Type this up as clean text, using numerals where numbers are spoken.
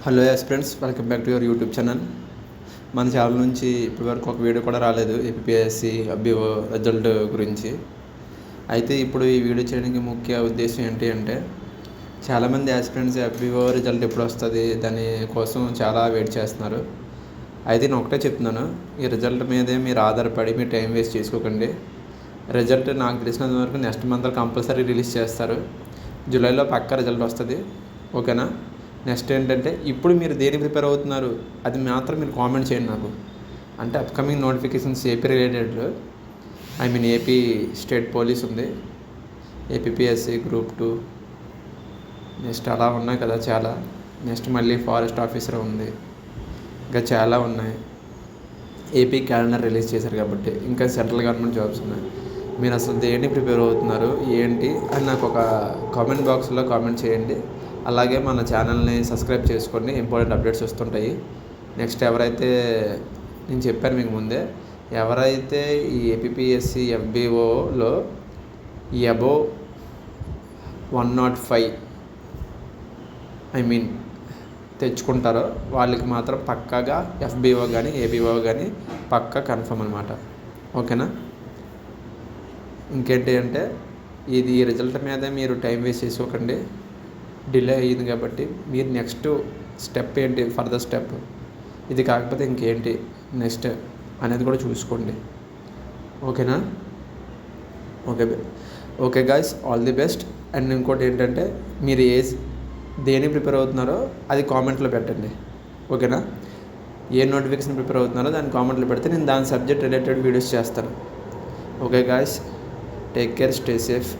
Hello friends, welcome back to your YouTube channel. మన channel నుంచి ఇప్పటివరకు ఒక వీడియో కూడా రాలేదు ఏపీఎస్సి అబ్బిఓ రిజల్ట్ గురించి. అయితే ఇప్పుడు ఈ వీడియో చేయడానికి ముఖ్య ఉద్దేశం ఏంటి అంటే, చాలామంది ఆస్పిరెంట్స్ అబ్బిఓ రిజల్ట్ ఎప్పుడు వస్తుంది దాని కోసం చాలా వెయిట్ చేస్తున్నారు. అయితే నేను ఒకటే చెప్తున్నాను, ఈ రిజల్ట్ మీదే మీరు ఆధారపడి మీరు టైం వేస్ట్ చేసుకోకండి. రిజల్ట్ నాకు తెలిసినంత వరకు నెక్స్ట్ మంత్లో కంపల్సరీ రిలీజ్ చేస్తారు. జూలైలో పక్కా రిజల్ట్ వస్తుంది, ఓకేనా. నెక్స్ట్ ఏంటంటే, ఇప్పుడు మీరు దేని ప్రిపేర్ అవుతున్నారు అది మాత్రం మీరు కామెంట్ చేయండి నాకు. అంటే upcoming notifications AP related, AP state police ఉంది, ఏపీఎస్సి గ్రూప్ 2, నెక్స్ట్ అలా ఉన్నాయి కదా చాలా. నెక్స్ట్ మళ్ళీ ఫారెస్ట్ ఆఫీసర్ ఉంది, ఇంకా చాలా ఉన్నాయి. ఏపీ క్యాలెండర్ రిలీజ్ చేశారు కాబట్టి ఇంకా సెంట్రల్ గవర్నమెంట్ జాబ్స్ ఉన్నాయి. మీరు అసలు దేన్ని ప్రిపేర్ అవుతున్నారు ఏంటి అని నాకు ఒక కామెంట్ బాక్స్లో కామెంట్ చేయండి. అలాగే మన ఛానల్ని సబ్స్క్రైబ్ చేసుకోండి, ఇంపార్టెంట్ అప్డేట్స్ వస్తుంటాయి. నెక్స్ట్ ఎవరైతే నేను చెప్పాను మీకు ముందే, ఎవరైతే ఈ ఏపీఎస్సి ఎఫ్బిఓలో అబోవ్ 105 తెచ్చుకుంటారో వాళ్ళకి మాత్రం పక్కాగా ఎఫ్బిఓ కానీ ఏబిఓ కానీ పక్కా కన్ఫర్మ్ అనమాట, ఓకేనా. ఇంకేంటి అంటే, ఇది రిజల్ట్ మీద మీరు టైం వేస్ట్ చేసుకోకండి. డిలే అయ్యింది కాబట్టి మీరు నెక్స్ట్ స్టెప్ ఏంటి, ఫర్దర్ స్టెప్ ఇది కాకపోతే ఇంకేంటి నెక్స్ట్ అనేది కూడా చూసుకోండి, ఓకేనా. Okay guys, all the best. And ఇంకోటి ఏంటంటే, మీరు దేని ప్రిపేర్ అవుతున్నారో అది కామెంట్లో పెట్టండి, ఓకేనా. ఏ నోటిఫికేషన్ ప్రిపేర్ అవుతున్నారో దాన్ని కామెంట్లో పెడితే నేను దాని సబ్జెక్ట్ రిలేటెడ్ వీడియోస్ చేస్తాను. Okay guys, take care, stay safe.